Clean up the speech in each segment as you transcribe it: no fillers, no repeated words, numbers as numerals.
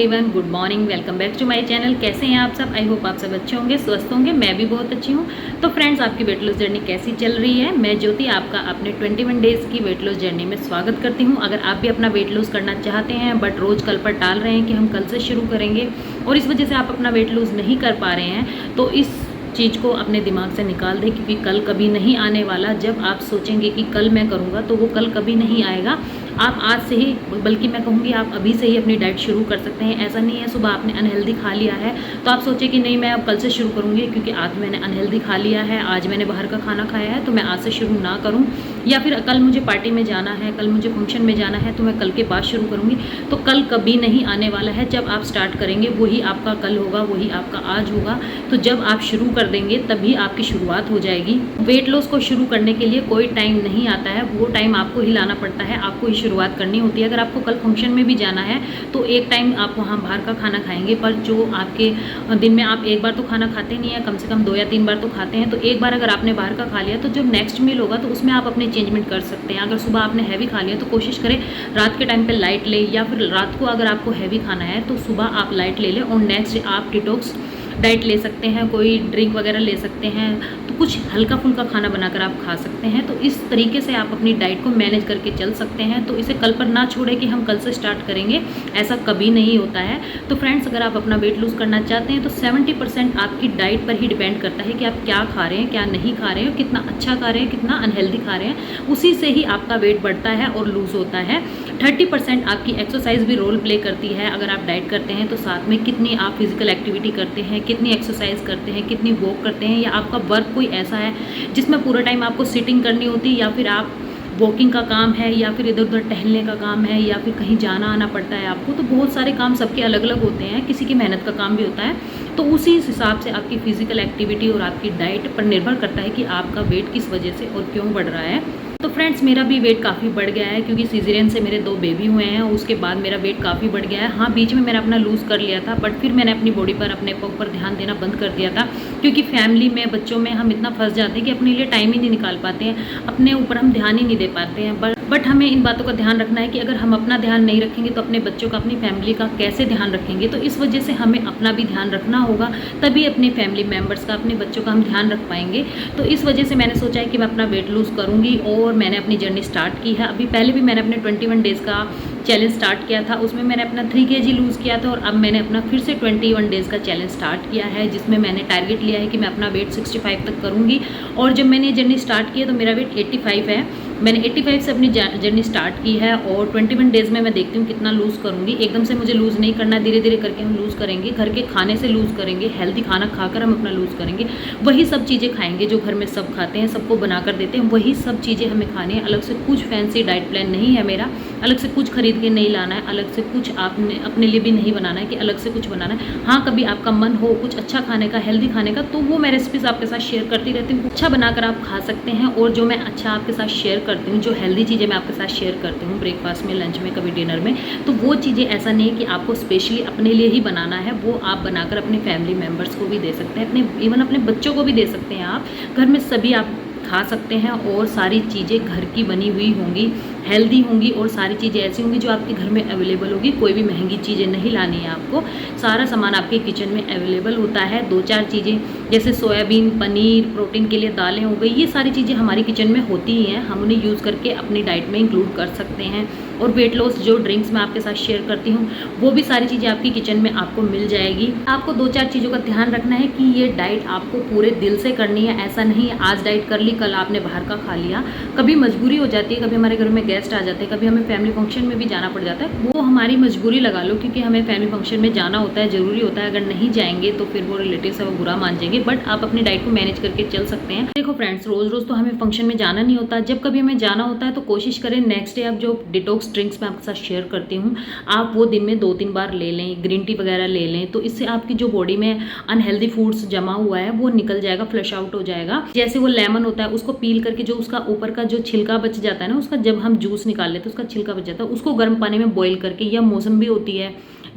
Everyone, good morning, welcome back to my channel. कैसे हैं आप सब? आई होप आप सब अच्छे होंगे, स्वस्थ होंगे। मैं भी बहुत अच्छी हूँ। तो फ्रेंड्स, आपकी वेट लॉस जर्नी कैसी चल रही है? मैं ज्योति आपका अपने 21 डेज़ की वेट लॉस जर्नी में स्वागत करती हूँ। अगर आप भी अपना वेट लॉस करना चाहते हैं बट रोज़ कल पर टाल रहे हैं कि हम कल से शुरू करेंगे और इस वजह से आप अपना वेट लॉस नहीं कर पा रहे हैं, तो इस चीज़ को अपने दिमाग से निकाल दें, क्योंकि कल कभी नहीं आने वाला। जब आप सोचेंगे कि कल मैं करूँगा तो वो कल कभी नहीं आएगा। आप आज से ही, बल्कि मैं कहूँगी आप अभी से ही अपनी डाइट शुरू कर सकते हैं। ऐसा नहीं है सुबह आपने अनहेल्दी खा लिया है तो आप सोचें कि नहीं मैं अब कल से शुरू करूँगी क्योंकि आज मैंने अनहेल्दी खा लिया है, आज मैंने बाहर का खाना खाया है तो मैं आज से शुरू ना करूँ, या फिर कल मुझे पार्टी में जाना है, कल मुझे फंक्शन में जाना है तो मैं कल के बाद शुरू करूँगी। तो कल कभी नहीं आने वाला है। जब आप स्टार्ट करेंगे वही आपका कल होगा, वही आपका आज होगा। तो जब आप शुरू कर देंगे तभी आपकी शुरुआत हो जाएगी। वेट लॉस को शुरू करने के लिए कोई टाइम नहीं आता है, वो टाइम आपको ही लाना पड़ता है, आपको ही शुरुआत करनी होती है। अगर आपको कल फंक्शन में भी जाना है तो एक टाइम आप वहाँ बाहर का खाना खाएंगे, पर जो आपके दिन में आप एक बार तो खाना खाते नहीं है, कम से कम 2 या 3 बार तो खाते हैं। तो एक बार अगर आपने बाहर का खा लिया तो जो नेक्स्ट मील होगा तो उसमें आप अपने चेंजमेंट कर सकते हैं। अगर सुबह आपने हैवी खा लिया तो कोशिश करें रात के टाइम पे लाइट ले, या फिर रात को अगर आपको हैवी खाना है तो सुबह आप लाइट ले लें और नेक्स्ट आप डिटॉक्स डाइट ले सकते हैं, कोई ड्रिंक वगैरह ले सकते हैं, तो कुछ हल्का फुल्का खाना बनाकर आप खा सकते हैं। तो इस तरीके से आप अपनी डाइट को मैनेज करके चल सकते हैं। तो इसे कल पर ना छोड़े कि हम कल से स्टार्ट करेंगे, ऐसा कभी नहीं होता है। तो फ्रेंड्स, अगर आप अपना वेट लूज़ करना चाहते हैं तो 70% आपकी डाइट पर ही डिपेंड करता है कि आप क्या खा रहे हैं, क्या नहीं खा रहे हैं, कितना अच्छा खा रहे हैं, कितना अनहेल्दी खा रहे हैं। उसी से ही आपका वेट बढ़ता है और लूज़ होता है। 30% आपकी एक्सरसाइज भी रोल प्ले करती है। अगर आप डाइट करते हैं तो साथ में कितनी आप फिजिकल एक्टिविटी करते हैं, कितनी एक्सरसाइज करते हैं, कितनी वॉक करते हैं, या आपका वर्क कोई ऐसा है जिसमें पूरा टाइम आपको सिटिंग करनी होती है, या फिर आप वॉकिंग का काम है, या फिर इधर उधर टहलने का काम है, या फिर कहीं जाना आना पड़ता है आपको। तो बहुत सारे काम सबके अलग अलग होते हैं, किसी की मेहनत का काम भी होता है। तो उसी हिसाब से आपकी फिजिकल एक्टिविटी और आपकी डाइट पर निर्भर करता है कि आपका वेट किस वजह से और क्यों बढ़ रहा है। तो फ्रेंड्स, मेरा भी वेट काफ़ी बढ़ गया है क्योंकि सीजरियन से मेरे 2 बेबी हुए हैं और उसके बाद मेरा वेट काफ़ी बढ़ गया है। हाँ, बीच में मैंने अपना लूज़ कर लिया था, बट फिर मैंने अपनी बॉडी पर, अपने ऊपर ध्यान देना बंद कर दिया था, क्योंकि फैमिली में, बच्चों में हम इतना फंस जाते हैं कि अपने लिए टाइम ही नहीं निकाल पाते हैं, अपने ऊपर हम ध्यान ही नहीं दे पाते हैं। बट हमें इन बातों का ध्यान रखना है कि अगर हम अपना ध्यान नहीं रखेंगे तो अपने बच्चों का, अपनी फैमिली का कैसे ध्यान रखेंगे। तो इस वजह से हमें अपना भी ध्यान रखना होगा, तभी अपने फैमिली मेम्बर्स का, अपने बच्चों का हम ध्यान रख पाएंगे। तो इस वजह से मैंने सोचा है कि मैं अपना वेट लूज़ करूँगी और मैंने अपनी जर्नी स्टार्ट की है। अभी पहले भी मैंने अपने 21 डेज़ का चैलेंज स्टार्ट किया था, उसमें मैंने अपना 3 kg लूज़ किया था, और अब मैंने अपना फिर से 21 डेज़ का चैलेंज स्टार्ट किया है, जिसमें मैंने टारगेट लिया है कि मैं अपना वेट 65 तक करूँगी। और जब मैंने ये जर्नी स्टार्ट की है तो मेरा वेट 85 है। मैंने 85 से अपनी जर्नी स्टार्ट की है और 21 डेज़ में मैं देखती हूँ कितना लूज़ करूँगी। एकदम से मुझे लूज़ नहीं करना, धीरे धीरे करके हम लूज़ करेंगे। घर के खाने से लूज़ करेंगे, हेल्दी खाना खाकर हम अपना लूज़ करेंगे। वही सब चीज़ें खाएंगे जो घर में सब खाते हैं, सबको बना कर देते हैं, वही सब चीज़ें हमें खानी है। अलग से कुछ फैंसी डाइट प्लान नहीं है मेरा, अलग से कुछ खरीद के नहीं लाना है, अलग से कुछ आपने अपने लिए भी नहीं बनाना है कि अलग से कुछ बनाना है। हाँ, कभी आपका मन हो कुछ अच्छा खाने का, हेल्दी खाने का, तो वो मैं रेसिपीज़ आपके साथ शेयर करती रहती हूँ। अच्छा बनाकर आप खा सकते हैं। और जो मैं अच्छा आपके साथ शेयर करती हूँ, जो हेल्दी चीज़ें मैं आपके साथ शेयर करती हूँ ब्रेकफास्ट में, लंच में, कभी डिनर में, तो वो चीज़ें ऐसा नहीं है कि आपको स्पेशली अपने लिए ही बनाना है, वो आप बनाकर अपने फैमिली मेम्बर्स को भी दे सकते हैं, अपने इवन अपने बच्चों को भी दे सकते हैं। आप घर में सभी आप खा सकते हैं और सारी चीज़ें घर की बनी हुई होंगी, हेल्दी होंगी, और सारी चीज़ें ऐसी होंगी जो आपके घर में अवेलेबल होगी। कोई भी महंगी चीज़ें नहीं लानी है आपको, सारा सामान आपके किचन में अवेलेबल होता है। 2-4 चीज़ें जैसे सोयाबीन, पनीर, प्रोटीन के लिए दालें हो गई, ये सारी चीज़ें हमारी किचन में होती ही हैं, हम उन्हें यूज़ करके अपनी डाइट में इंक्लूड कर सकते हैं। और वेट लॉस जो ड्रिंक्स मैं आपके साथ शेयर करती हूँ वो भी सारी चीज़ें आपकी किचन में आपको मिल जाएगी। आपको 2-4 चीज़ों का ध्यान रखना है कि ये डाइट आपको पूरे दिल से करनी है। ऐसा नहीं है आज डाइट कर ली, कल आपने बाहर का खा लिया। कभी मजबूरी हो जाती है, कभी हमारे घर में गेस्ट आ जाते हैं, कभी हमें फैमिली फंक्शन में भी जाना पड़ जाता है, वो हमारी मजबूरी लगा लो, क्योंकि हमें फैमिली फंक्शन में जाना होता है, ज़रूरी होता है। अगर नहीं जाएंगे तो फिर वो रिलेटिव्स है वो बुरा मान जाएंगे, बट आप अपनी डाइट को मैनेज करके चल सकते हैं। देखो फ्रेंड्स, रोज़ रोज़ तो हमें फंक्शन में जाना नहीं होता। जब कभी हमें जाना होता है तो कोशिश करें नेक्स्ट डे आप जो डिटॉक्स ड्रिंक्स मैं आपके साथ शेयर करती हूँ, आप वो दिन में 2-3 बार ले लें, ग्रीन टी वगैरह ले लें, तो इससे आपकी जो बॉडी में अनहेल्दी फूड्स जमा हुआ है वो निकल जाएगा, फ्लश आउट हो जाएगा। जैसे वो लेमन होता है, उसको पील करके जो उसका ऊपर का जो छिलका बच जाता है ना, उसका जब हम जूस निकाल लेते हैं उसका छिलका बच जाता है, उसको गर्म पानी में बॉईल करके, या मौसम्बी होती है,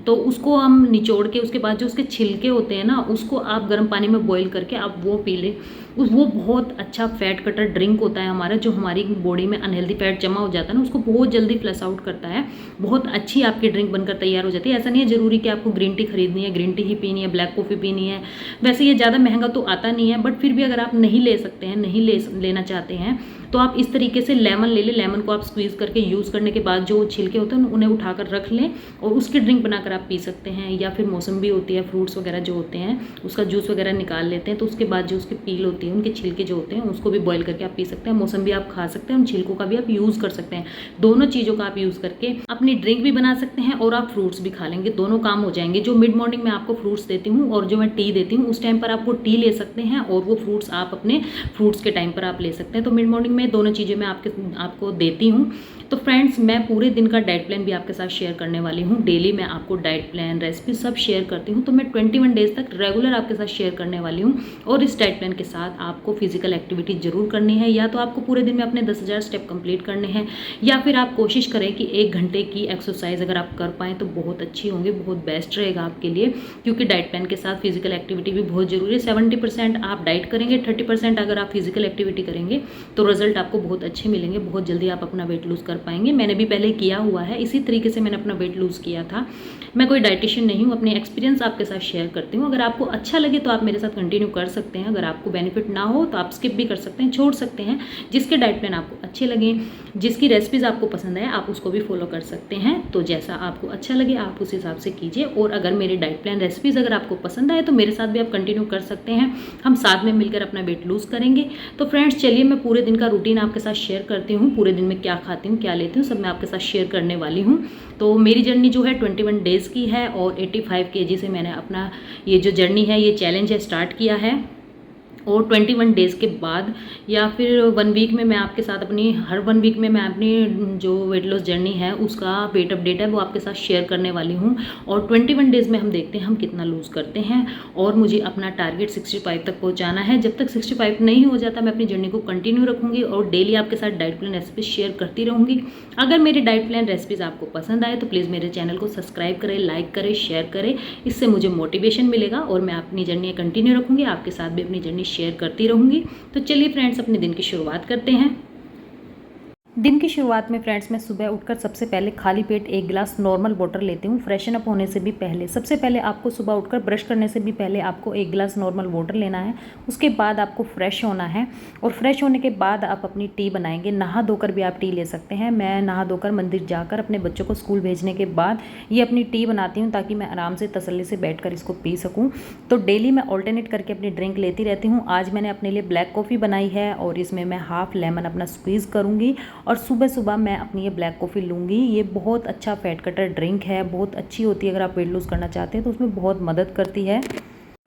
तो उसको हम निचोड़ के उसके बाद जो उसके छिलके होते हैं ना, उसको आप गर्म पानी में बॉईल करके आप वो पी लें। वो बहुत अच्छा फैट कटर ड्रिंक होता है हमारा, जो हमारी बॉडी में अनहेल्दी फैट जमा हो जाता है ना, उसको बहुत जल्दी फ्लश आउट करता है। बहुत अच्छी आपकी ड्रिंक बनकर तैयार हो जाती है। ऐसा नहीं है ज़रूरी कि आपको ग्रीन टी खरीदनी है, ग्रीन टी ही पीनी है, ब्लैक कॉफ़ी पीनी है। वैसे ये ज़्यादा महंगा तो आता नहीं है, बट फिर भी अगर आप नहीं ले सकते हैं, नहीं लेना चाहते हैं, तो आप इस तरीके से लेमन ले लें। लेमन को आप स्क्वीज़ करके यूज़ करने के बाद जो छिलके होते हैं उन्हें उठाकर रख लें और उसकी ड्रिंक बनाकर आप पी सकते हैं। या फिर मौसम्बी होती है, फ्रूट्स वगैरह जो होते हैं उसका जूस वगैरह निकाल लेते हैं, तो उसके बाद जो उसकी पील होती है, उनके छिलके जो होते हैं उसको भी बॉईल करके आप पी सकते हैं। मौसम्बी आप खा सकते हैं, उन छिलकों का भी आप यूज़ कर सकते हैं। दोनों चीज़ों का आप यूज़ करके अपनी ड्रिंक भी बना सकते हैं और आप फ्रूट्स भी खा लेंगे, दोनों काम हो जाएंगे। जो मिड मॉर्निंग में आपको फ्रूट्स देती हूँ और जो मैं टी देती हूँ, उस टाइम पर आप वो टी ले सकते हैं और वो फ्रूट्स आप अपने फ्रूट्स के टाइम पर आप ले सकते हैं। तो मिड मॉर्निंग में दोनों चीज़ें मैं आपको देती हूँ। तो फ्रेंड्स, मैं पूरे दिन का डाइट प्लान भी आपके साथ शेयर करने वाली हूँ। डेली मैं आपको डाइट प्लान, रेसिपी सब शेयर करती हूँ। तो मैं 21 डेज तक रेगुलर आपके साथ शेयर करने वाली हूँ। और इस डाइट प्लान के साथ आपको फिजिकल एक्टिविटी जरूर करनी है। या तो आपको पूरे दिन में अपने 10,000 स्टेप कंप्लीट करने हैं, या फिर आप कोशिश करें कि 1 घंटे की एक्सरसाइज अगर आप कर पाएँ तो बहुत अच्छी होंगी, बहुत बेस्ट रहेगा आपके लिए। क्योंकि डाइट प्लान के साथ फिजिकल एक्टिविटी भी बहुत जरूरी है। 70% आप डाइट करेंगे, 30% अगर आप फिजिकल एक्टिविटी करेंगे तो रिजल्ट आपको बहुत अच्छे मिलेंगे। बहुत जल्दी आप अपना वेट लूज कर पाएंगे। मैंने भी पहले किया हुआ है, इसी तरीके से मैंने अपना वेट लूज किया था। मैं कोई डाइटिशियन नहीं हूँ, अपने एक्सपीरियंस आपके साथ शेयर करती हूँ। अगर आपको अच्छा लगे तो आप मेरे साथ कंटिन्यू कर सकते हैं। अगर आपको बेनिफिट ना हो तो आप स्किप भी कर सकते हैं, छोड़ सकते हैं। जिसके डाइट प्लान आपको अच्छे लगे, जिसकी रेसिपीज आपको पसंद है, आप उसको भी फॉलो कर सकते हैं। तो जैसा आपको अच्छा लगे आप उस हिसाब से कीजिए। और अगर मेरे डाइट प्लान, रेसिपीज अगर आपको पसंद आए तो मेरे साथ भी आप कंटिन्यू कर सकते हैं। हम साथ में मिलकर अपना वेट लूज करेंगे। तो फ्रेंड्स, चलिए मैं पूरे दिन का रूटीन आपके साथ शेयर करती हूँ। पूरे दिन में क्या खाती हूँ, क्या लेती हूँ, सब मैं आपके साथ शेयर करने वाली हूँ। तो मेरी जर्नी जो है 21 डेज़ की है और 85 kg से मैंने अपना ये जो जर्नी है, ये चैलेंज है, स्टार्ट किया है। और 21 डेज़ के बाद या फिर 1 वीक में मैं आपके साथ हर 1 वीक में मैं अपनी जो वेट लॉस जर्नी है उसका वेट अपडेट है वो आपके साथ शेयर करने वाली हूँ। और 21 डेज़ में हम देखते हैं हम कितना लूज़ करते हैं। और मुझे अपना टारगेट 65 तक पहुँचाना है। जब तक 65 नहीं हो जाता मैं अपनी जर्नी को कंटिन्यू रखूँगी और डेली आपके साथ डाइट प्लान रेसिपीज शेयर करती रहूँगी। अगर मेरे डाइट प्लान रेसिपीज आपको पसंद आए तो प्लीज़ मेरे चैनल को सब्सक्राइब करें, लाइक करें, शेयर करें। इससे मुझे मोटिवेशन मिलेगा और मैं अपनी जर्नी कंटिन्यू रखूँगी, आपके साथ भी अपनी जर्नी शेयर करती रहूँगी। तो चलिए फ्रेंड्स, अपने दिन की शुरुआत करते हैं। दिन की शुरुआत में फ्रेंड्स मैं सुबह उठकर सबसे पहले खाली पेट 1 गिलास नॉर्मल वाटर लेती हूँ। फ्रेशन अप होने से भी पहले, सबसे पहले आपको सुबह उठकर ब्रश करने से भी पहले आपको 1 गिलास नॉर्मल वाटर लेना है। उसके बाद आपको फ्रेश होना है और फ्रेश होने के बाद आप अपनी टी बनाएंगे। नहा धोकर भी आप टी ले सकते हैं। मैं नहा धोकर मंदिर जाकर अपने बच्चों को स्कूल भेजने के बाद ये अपनी टी बनाती हूँ ताकि मैं आराम से तसल्ली से बैठ कर इसको पी सकूँ। तो डेली मैं ऑल्टरनेट करके अपनी ड्रिंक लेती रहती हूँ। आज मैंने अपने लिए ब्लैक कॉफ़ी बनाई है और इसमें मैं हाफ लेमन अपना स्क्वीज़ करूँगी और सुबह सुबह मैं अपनी ये ब्लैक कॉफ़ी लूँगी। ये बहुत अच्छा फैट कटर ड्रिंक है, बहुत अच्छी होती है। अगर आप वेट लूज़ करना चाहते हैं तो उसमें बहुत मदद करती है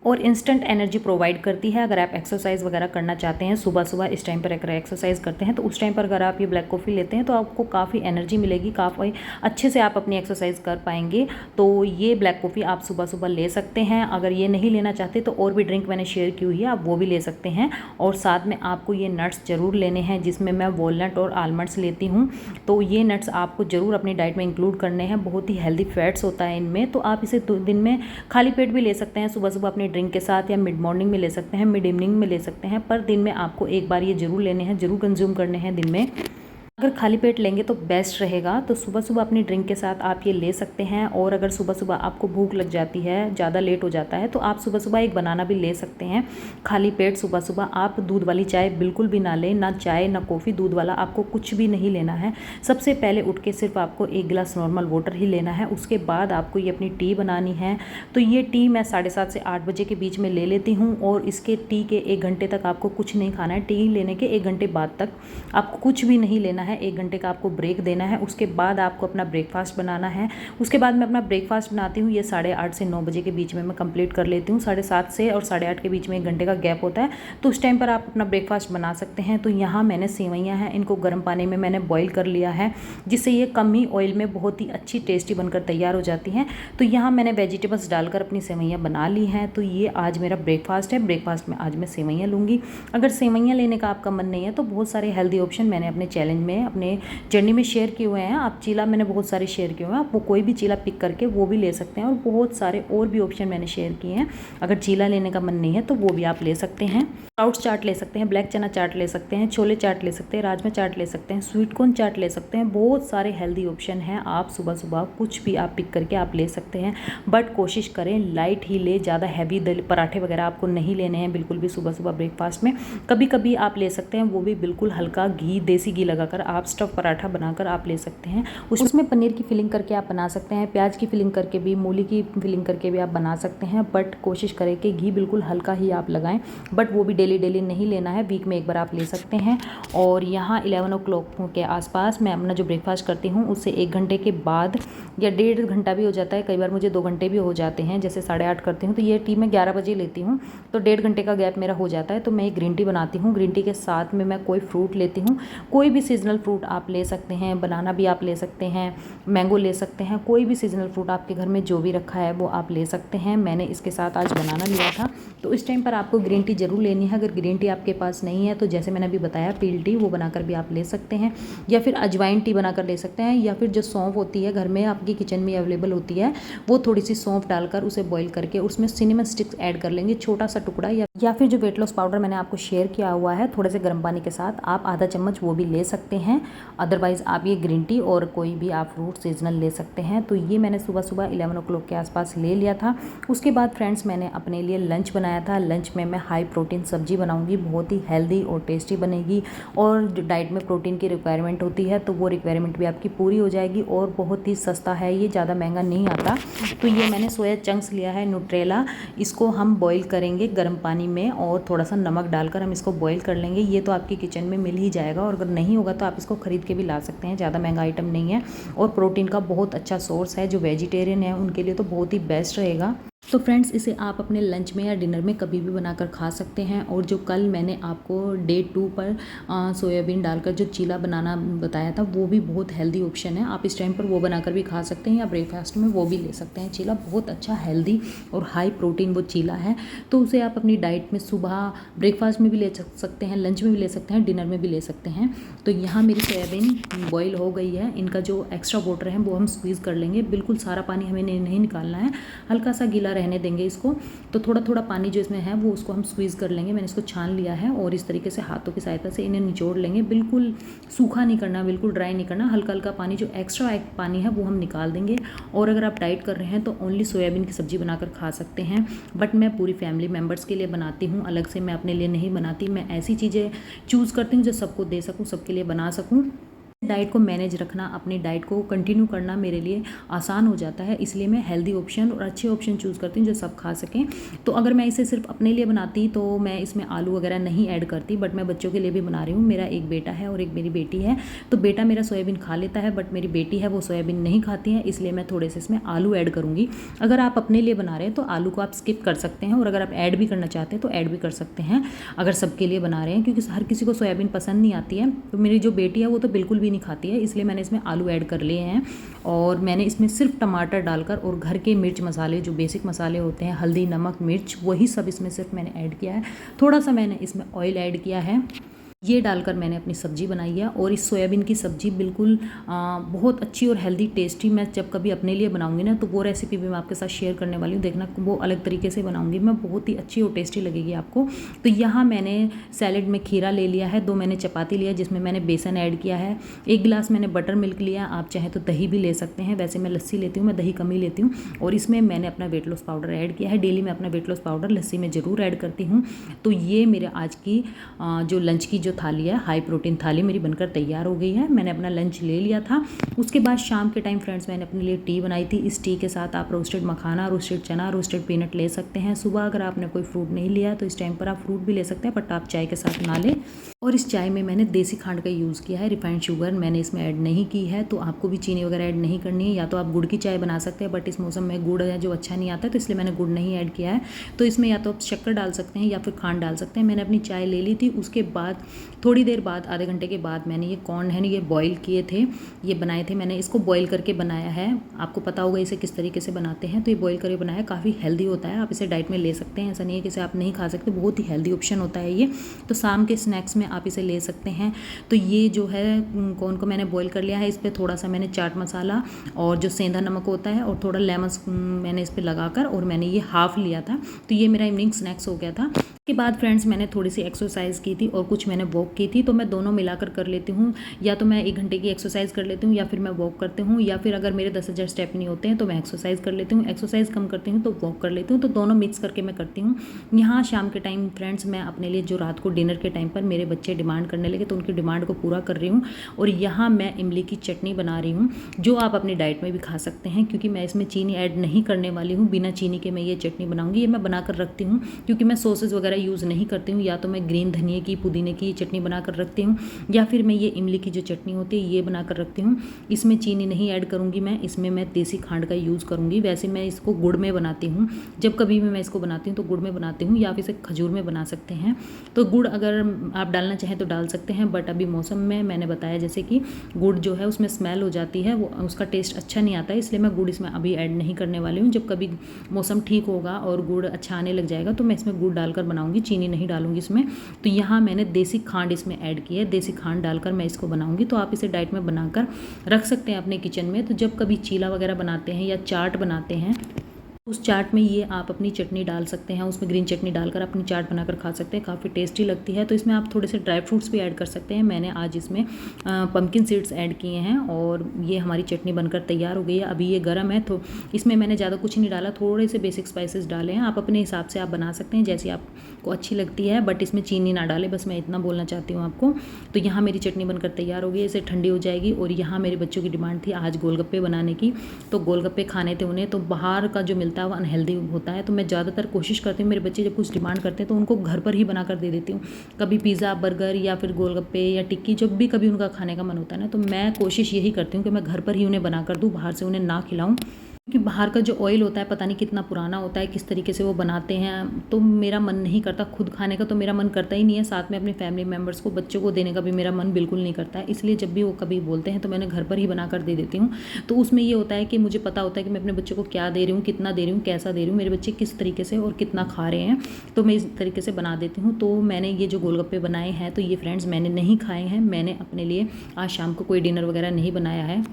और इंस्टेंट एनर्जी प्रोवाइड करती है। अगर आप एक्सरसाइज वगैरह करना चाहते हैं सुबह सुबह, इस टाइम पर अगर एक्सरसाइज करते हैं तो उस टाइम पर अगर आप ये ब्लैक कॉफ़ी लेते हैं तो आपको काफ़ी एनर्जी मिलेगी, काफ़ी अच्छे से आप अपनी एक्सरसाइज कर पाएंगे। तो ये ब्लैक कॉफ़ी आप सुबह सुबह ले सकते हैं। अगर ये नहीं लेना चाहते तो और भी ड्रिंक मैंने शेयर की हुई है, आप वो भी ले सकते हैं। और साथ में आपको ये नट्स ज़रूर लेने हैं, जिसमें मैं वॉलनट और आलमंड्स लेती हूँ। तो ये नट्स आपको ज़रूर अपनी डाइट में इंक्लूड करने हैं। बहुत ही हेल्दी फैट्स होता है इनमें। तो आप इसे दिन में खाली पेट भी ले सकते हैं, सुबह सुबह अपनी ड्रिंक के साथ, या मिड मॉर्निंग में ले सकते हैं, मिड इवनिंग में ले सकते हैं। पर दिन में आपको एक बार ये जरूर लेने हैं, जरूर कंज्यूम करने हैं दिन में। अगर खाली पेट लेंगे तो बेस्ट रहेगा। तो सुबह सुबह अपनी ड्रिंक के साथ आप ये ले सकते हैं। और अगर सुबह सुबह आपको भूख लग जाती है, ज़्यादा लेट हो जाता है, तो आप सुबह सुबह एक बनाना भी ले सकते हैं खाली पेट। सुबह सुबह आप दूध वाली चाय बिल्कुल भी ना लें, ना चाय ना कॉफ़ी, दूध वाला आपको कुछ भी नहीं लेना है। सबसे पहले उठ के सिर्फ आपको 1 गिलास नॉर्मल वाटर ही लेना है। उसके बाद आपको ये अपनी टी बनानी है। तो ये टी मैं 7:30 से 8 बजे के बीच में ले लेती हूँ। और इसके टी के 1 घंटे तक आपको कुछ नहीं खाना है। टी लेने के 1 घंटे बाद तक आपको कुछ भी नहीं लेना है। 1 घंटे का आपको ब्रेक देना है। उसके बाद आपको अपना ब्रेकफास्ट बनाना है। उसके बाद मैं अपना ब्रेकफास्ट बनाती हूँ। ये 8:30 से 9 बजे के बीच में मैं कंप्लीट कर लेती हूँ। 7:30 से और 8:30 के बीच में 1 घंटे का गैप होता है। तो उस टाइम पर आप अपना ब्रेकफास्ट बना सकते हैं। तो यहाँ मैंने सेवइयाँ हैं, इनको गर्म पानी में मैंने बॉईल कर लिया है, जिससे ये कम ही ऑयल में बहुत ही अच्छी टेस्टी बनकर तैयार हो जाती हैं। तो यहाँ मैंने वेजिटेबल्स डालकर अपनी सेवइयाँ बना ली हैं। तो ये आज मेरा ब्रेकफास्ट है। ब्रेकफास्ट में आज मैं सेवइयाँ लूँगी। अगर सेवइयाँ लेने का आपका मन नहीं है तो बहुत सारे हेल्दी ऑप्शन मैंने अपने चैलेंज में मैंने अपने जर्नी में शेयर किए हुए हैं। आप चीला मैंने बहुत सारे शेयर किए हुए हैं, आप वो कोई भी चीला पिक करके वो भी ले सकते हैं। और बहुत सारे और भी ऑप्शन मैंने शेयर किए हैं। अगर चीला लेने का मन नहीं है तो वो भी आप ले सकते हैं। स्प्राउट्स चाट ले सकते हैं, ब्लैक चना चाट ले सकते हैं, छोले चाट ले सकते हैं, राजमा चाट ले सकते हैं, स्वीट कॉर्न चाट ले सकते हैं। बहुत सारे हेल्दी ऑप्शन हैं। आप सुबह सुबह कुछ भी आप पिक करके आप ले सकते हैं, बट कोशिश करें लाइट ही ले, ज़्यादा हैवी पराठे वगैरह आपको नहीं लेने हैं बिल्कुल भी सुबह सुबह ब्रेकफास्ट में। कभी कभी आप ले सकते हैं, वो भी बिल्कुल हल्का घी, देसी घी लगाकर आप स्टफ पराठा बनाकर आप ले सकते हैं। उसमें पनीर की फिलिंग करके आप बना सकते हैं, प्याज की फिलिंग करके भी, मूली की फिलिंग करके भी आप बना सकते हैं। बट कोशिश करें कि घी बिल्कुल हल्का ही आप लगाएं, बट वो भी डेली नहीं लेना है, वीक में एक बार आप ले सकते हैं। और यहाँ 11 o'clock के आसपास मैं अपना जो ब्रेकफास्ट करती हूँ उससे 1 घंटे के बाद या 1.5 घंटा भी हो जाता है, कई बार मुझे 2 घंटे भी हो जाते हैं। जैसे 8:30 करती हूँ तो ये टी मैं 11 बजे लेती हूँ, तो 1.5 घंटे का गैप मेरा हो जाता है। तो मैं एक ग्रीन टी बनाती हूँ, ग्रीन टी के साथ में मैं कोई फ्रूट लेती हूँ, कोई भी सीजनल फ्रूट आप ले सकते हैं, बनाना भी आप ले सकते हैं, मैंगो ले सकते हैं, कोई भी सीजनल फ्रूट आपके घर में जो भी रखा है वो आप ले सकते हैं। मैंने इसके साथ आज बनाना लिया था, तो इस टाइम पर आपको ग्रीन टी जरूर लेनी है। अगर ग्रीन टी आपके पास नहीं है तो जैसे मैंने अभी बताया पील टी, वो बनाकर भी आप ले सकते हैं, या फिर अजवाइन टी बनाकर ले सकते हैं, या फिर जो सौंफ होती है घर में आपकी किचन में अवेलेबल होती है, वो थोड़ी सी सौंफ डालकर उसे बॉईल करके उसमें सिनेमन स्टिक्स ऐड कर लेंगे, छोटा सा टुकड़ा, या फिर जो वेट लॉस पाउडर मैंने आपको शेयर किया हुआ है थोड़े से गर्म पानी के साथ, आप आधा चम्मच वो भी ले सकते हैं। अदरवाइज आप ये ग्रीन टी और कोई भी आप फ्रूट सीजनल ले सकते हैं। तो ये मैंने सुबह सुबह 11 o'clock के आसपास ले लिया था। उसके बाद फ्रेंड्स मैंने अपने लिए लंच बनाया था। लंच में मैं हाई प्रोटीन सब्जी बनाऊंगी, बहुत ही हेल्दी और टेस्टी बनेगी, और जो डाइट में प्रोटीन की रिक्वायरमेंट होती है तो वो रिक्वायरमेंट भी आपकी पूरी हो जाएगी। और बहुत ही सस्ता है, ये ज़्यादा महंगा नहीं आता। तो ये मैंने सोया चंक्स लिया है, न्यूट्रेला, इसको हम बॉईल करेंगे गर्म पानी में और थोड़ा सा नमक डालकर हम इसको बॉईल कर लेंगे। ये तो आपकी किचन में मिल ही जाएगा, और अगर नहीं होगा तो आप इसको खरीद के भी ला सकते हैं, ज़्यादा महंगा आइटम नहीं है और प्रोटीन का बहुत अच्छा सोर्स है। जो वेजिटेरियन है उनके लिए तो बहुत ही बेस्ट रहेगा। तो फ्रेंड्स इसे आप अपने लंच में या डिनर में कभी भी बनाकर खा सकते हैं। और जो कल मैंने आपको डे 2 पर सोयाबीन डालकर जो चीला बनाना बताया था, वो भी बहुत हेल्दी ऑप्शन है। आप इस टाइम पर वो बनाकर भी खा सकते हैं, या ब्रेकफास्ट में वो भी ले सकते हैं। चीला बहुत अच्छा हेल्दी और हाई प्रोटीन वो चीला है, तो उसे आप अपनी डाइट में सुबह ब्रेकफास्ट में भी ले सकते हैं, लंच में भी ले सकते हैं, डिनर में भी ले सकते हैं। तो यहाँ मेरी सोयाबीन बॉईल हो गई है, इनका जो एक्स्ट्रा वाटर है वो हम स्क्वीज़ कर लेंगे। बिल्कुल सारा पानी हमें नहीं निकालना है, हल्का सा गीला रहने देंगे इसको। तो थोड़ा थोड़ा पानी जो इसमें है वो उसको हम स्क्वीज़ कर लेंगे। मैंने इसको छान लिया है और इस तरीके से हाथों की सहायता से इन्हें निचोड़ लेंगे। बिल्कुल सूखा नहीं करना, बिल्कुल ड्राई नहीं करना, हल्का हल्का पानी, जो एक्स्ट्रा पानी है वो हम निकाल देंगे। और अगर आप डाइट कर रहे हैं तो ओनली सोयाबीन की सब्ज़ी बनाकर खा सकते हैं, बट मैं पूरी फैमिली मेम्बर्स के लिए बनाती हूँ, अलग से मैं अपने लिए नहीं बनाती। मैं ऐसी चीज़ें चूज़ करती हूँ जो सबको दे सकूँ, सबके लिए बना सकूँ। डाइट को मैनेज रखना, अपनी डाइट को कंटिन्यू करना मेरे लिए आसान हो जाता है, इसलिए मैं हेल्दी ऑप्शन और अच्छे ऑप्शन चूज़ करती हूँ जो सब खा सकें। तो अगर मैं इसे सिर्फ अपने लिए बनाती तो मैं इसमें आलू वगैरह नहीं ऐड करती, बट मैं बच्चों के लिए भी बना रही हूँ। मेरा एक बेटा है और एक मेरी बेटी है। तो बेटा मेरा सोयाबीन खा लेता है, बट मेरी बेटी है वो सोयाबीन नहीं खाती है, इसलिए मैं थोड़े से इसमें आलू ऐड करूँगी। अगर आप अपने लिए बना रहे हैं तो आलू को आप स्किप कर सकते हैं, और अगर आप ऐड भी करना चाहते हैं तो ऐड भी कर सकते हैं अगर सबके लिए बना रहे हैं, क्योंकि हर किसी को सोयाबीन पसंद नहीं आती है। तो मेरी जो बेटी है वो तो बिल्कुल भी नहीं खाती है, इसलिए मैंने इसमें आलू ऐड कर लिए हैं। और मैंने इसमें सिर्फ टमाटर डालकर और घर के मिर्च मसाले, जो बेसिक मसाले होते हैं, हल्दी, नमक, मिर्च, वही सब इसमें सिर्फ मैंने ऐड किया है। थोड़ा सा मैंने इसमें ऑयल ऐड किया है, ये डालकर मैंने अपनी सब्ज़ी बनाई है। और इस सोयाबीन की सब्ज़ी बिल्कुल बहुत अच्छी और हेल्दी टेस्टी, मैं जब कभी अपने लिए बनाऊंगी ना तो वो रेसिपी भी मैं आपके साथ शेयर करने वाली हूँ, देखना वो अलग तरीके से बनाऊंगी मैं, बहुत ही अच्छी और टेस्टी लगेगी आपको। तो यहाँ मैंने सैलेड में खीरा ले लिया है, 2 मैंने चपाती लिया जिसमें मैंने बेसन ऐड किया है, 1 गिलास मैंने बटर मिल्क लिया, आप चाहें तो दही भी ले सकते हैं, वैसे मैं लस्सी लेती हूँ, मैं दही कम ही लेती हूँ। और इसमें मैंने अपना वेट लॉस पाउडर ऐड किया है। डेली मैं अपना वेट लॉस पाउडर लस्सी में ज़रूर ऐड करती हूँ। तो ये मेरे आज की जो लंच की जो थाली है, हाई प्रोटीन थाली मेरी बनकर तैयार हो गई है। मैंने अपना लंच ले लिया था। उसके बाद शाम के टाइम फ्रेंड्स मैंने अपने लिए टी बनाई थी। इस टी के साथ आप रोस्टेड मखाना, रोस्टेड चना, रोस्टेड पीनट ले सकते हैं। सुबह अगर आपने कोई फ्रूट नहीं लिया तो इस टाइम पर आप फ्रूट भी ले सकते हैं, बट आप चाय के साथ ना लें। और इस चाय में मैंने देसी खांड का यूज़ किया है, रिफाइंड शुगर मैंने इसमें ऐड नहीं की है। तो आपको भी चीनी वगैरह ऐड नहीं करनी है, या तो आप गुड़ की चाय बना सकते हैं, बट इस मौसम में गुड़ है जो अच्छा नहीं आता है, तो इसलिए मैंने गुड़ नहीं ऐड किया है। तो इसमें या तो आप शक्कर डाल सकते हैं या फिर खांड डाल सकते हैं। मैंने अपनी चाय ले ली थी, उसके बाद थोड़ी देर बाद, आधे घंटे के बाद मैंने ये कॉर्न है ये बॉईल किए थे, ये बनाए थे मैंने। इसको बॉईल करके बनाया है, आपको पता होगा इसे किस तरीके से बनाते हैं। तो ये बॉईल करके बनाया, काफ़ी हेल्दी होता है, आप इसे डाइट में ले सकते हैं, ऐसा नहीं है कि इसे आप नहीं खा सकते, बहुत ही हेल्दी ऑप्शन होता है ये। तो शाम के स्नैक्स में आप इसे ले सकते हैं। तो ये जो है कॉर्न को मैंने बॉईल कर लिया है, इस पर थोड़ा सा मैंने चाट मसाला और जो सेंधा नमक होता है और थोड़ा लेमन मैंने इस पर लगाकर और मैंने ये हाफ़ लिया था। तो ये मेरा इवनिंग स्नैक्स हो गया था। के बाद फ्रेंड्स मैंने थोड़ी सी एक्सरसाइज की थी और कुछ मैंने वॉक की थी। तो मैं दोनों मिलाकर कर लेती हूँ, या तो मैं 1 घंटे की एक्सरसाइज कर लेती हूँ या फिर मैं वॉक करती हूँ, या फिर अगर मेरे 10,000 स्टेप नहीं होते हैं तो मैं एक्सरसाइज कर लेती हूँ, एक्सरसाइज कम करती हूँ तो वॉक कर लेती हूँ। तो दोनों मिक्स करके मैं करती हूँ। यहाँ शाम के टाइम फ्रेंड्स मैं अपने लिए जो रात को डिनर के टाइम पर मेरे बच्चे डिमांड करने लगे तो उनकी डिमांड को पूरा कर रही हूँ। और यहाँ मैं इमली की चटनी बना रही हूँ, जो आप अपनी डाइट में भी खा सकते हैं, क्योंकि मैं इसमें चीनी ऐड नहीं करने वाली हूँ। बिना चीनी के मैं ये चटनी बनाऊँगी। ये मैं बनाकर रखती हूँ क्योंकि मैं सॉसेस वगैरह यूज़ नहीं करती हूँ। या तो मैं ग्रीन धनिए की, पुदीने की चटनी बनाकर रखती हूँ, या फिर मैं ये इमली की जो चटनी होती है ये बनाकर रखती हूँ। इसमें चीनी नहीं ऐड करूँगी मैं, इसमें मैं देसी खांड का यूज़ करूँगी। वैसे मैं इसको गुड़ में बनाती हूँ, जब कभी भी मैं इसको बनाती हूँ तो गुड़ में बनाती हूँ, या फिर इसे खजूर में बना सकते हैं। तो गुड़ अगर आप डालना चाहें तो डाल सकते हैं, बट अभी मौसम में मैंने बताया जैसे कि गुड़ जो है उसमें स्मेल हो जाती है, वो उसका टेस्ट अच्छा नहीं आता है, इसलिए मैं गुड़ इसमें अभी ऐड नहीं करने वाली हूँ। जब कभी मौसम ठीक होगा और गुड़ अच्छा आने लग जाएगा तो मैं इसमें गुड़ डालकर बनाऊँगी, चीनी नहीं डालूंगी इसमें। तो यहाँ मैंने देसी खांड इसमें ऐड की है, देसी खांड डालकर मैं इसको बनाऊंगी। तो आप इसे डाइट में बनाकर रख सकते हैं अपने किचन में। तो जब कभी चीला वगैरह बनाते हैं या चाट बनाते हैं, उस चाट में ये आप अपनी चटनी डाल सकते हैं, उसमें ग्रीन चटनी डालकर अपनी चाट बनाकर खा सकते हैं, काफ़ी टेस्टी लगती है। तो इसमें आप थोड़े से ड्राई फ्रूट्स भी ऐड कर सकते हैं। मैंने आज इसमें पम्पकिन सीड्स ऐड किए हैं और ये हमारी चटनी बनकर तैयार हो गई है। अभी ये गर्म है तो इसमें मैंने ज़्यादा कुछ नहीं डाला, थोड़े से बेसिक स्पाइसेस डाले हैं। आप अपने हिसाब से आप बना सकते हैं जैसी आपको अच्छी लगती है, बट इसमें चीनी ना डालें, बस मैं इतना बोलना चाहती हूँ आपको। तो यहाँ मेरी चटनी बनकर तैयार हो गई है, इसे ठंडी हो जाएगी। और यहाँ मेरे बच्चों की डिमांड थी आज गोलगप्पे बनाने की, तो गोलगप्पे खाने थे उन्हें। तो बाहर का जो मिलता है वो अनहेल्दी होता है, तो मैं ज़्यादातर कोशिश करती हूँ मेरे बच्चे जब कुछ डिमांड करते हैं तो उनको घर पर ही बनाकर दे देती हूँ। कभी पिज़्ज़ा, बर्गर या फिर गोलगप्पे या टिक्की, जब भी कभी उनका खाने का मन होता है ना, तो मैं कोशिश यही करती हूँ कि मैं घर पर ही उन्हें बनाकर दूँ, बाहर से उन्हें ना खिलाऊँ। क्योंकि बाहर का जो ऑयल होता है पता नहीं कितना पुराना होता है, किस तरीके से वो बनाते हैं, तो मेरा मन नहीं करता खुद खाने का, तो मेरा मन करता ही नहीं है। साथ में अपने फैमिली मेम्बर्स को, बच्चों को देने का भी मेरा मन बिल्कुल नहीं करता है। इसलिए जब भी वो कभी बोलते हैं तो मैंने घर पर ही बनाकर दे देती हूँ। तो उसमें ये होता है कि मुझे पता होता है कि मैं अपने बच्चों को क्या दे रही हूँ, कितना दे रही हूँ, कैसा दे रही हूँ, मेरे बच्चे किस तरीके से और कितना खा रहे हैं, तो मैं इस तरीके से बना देती हूँ। तो मैंने ये जो गोलगप्पे बनाए हैं तो ये फ्रेंड्स मैंने नहीं खाए हैं, मैंने अपने लिए आज शाम को कोई डिनर वगैरह नहीं बनाया है।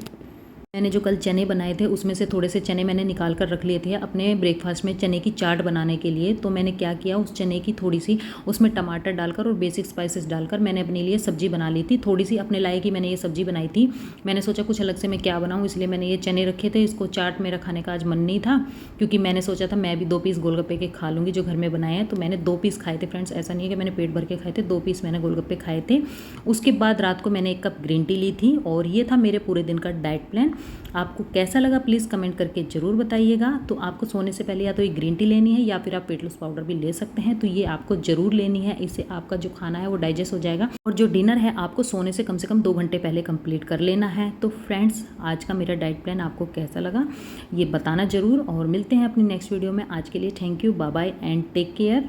मैंने जो कल चने बनाए थे उसमें से थोड़े से चने मैंने निकाल कर रख लिए थे अपने ब्रेकफास्ट में चने की चाट बनाने के लिए। तो मैंने क्या किया, उस चने की थोड़ी सी उसमें टमाटर डालकर और बेसिक स्पाइसेस डालकर मैंने अपने लिए सब्जी बना ली थी। थोड़ी सी अपने लायक की मैंने ये सब्जी बनाई थी। मैंने सोचा कुछ अलग से मैं क्या बनाऊँ, इसलिए मैंने ये चने रखे थे। इसको चाट मेरा खाने का आज मन नहीं था, क्योंकि मैंने सोचा था मैं भी 2 पीस गोलगप्पे के खा लूँगी जो घर में बनाए हैं। तो मैंने 2 पीस खाए थे फ्रेंड्स, ऐसा नहीं है कि मैंने पेट भर के खाए थे, 2 पीस मैंने गोलगप्पे खाए थे। उसके बाद रात को मैंने 1 कप ग्रीन टी ली थी और ये था मेरे पूरे दिन का डाइट प्लान। आपको कैसा लगा प्लीज़ कमेंट करके ज़रूर बताइएगा। तो आपको सोने से पहले या तो ये ग्रीन टी लेनी है या फिर आप वेट लॉस पाउडर भी ले सकते हैं, तो ये आपको ज़रूर लेनी है। इससे आपका जो खाना है वो डाइजेस्ट हो जाएगा और जो डिनर है आपको सोने से कम 2 घंटे पहले कंप्लीट कर लेना है। तो फ्रेंड्स आज का मेरा डाइट प्लान आपको कैसा लगा ये बताना ज़रूर, और मिलते हैं अपनी नेक्स्ट वीडियो में। आज के लिए thank you, bye bye and take care.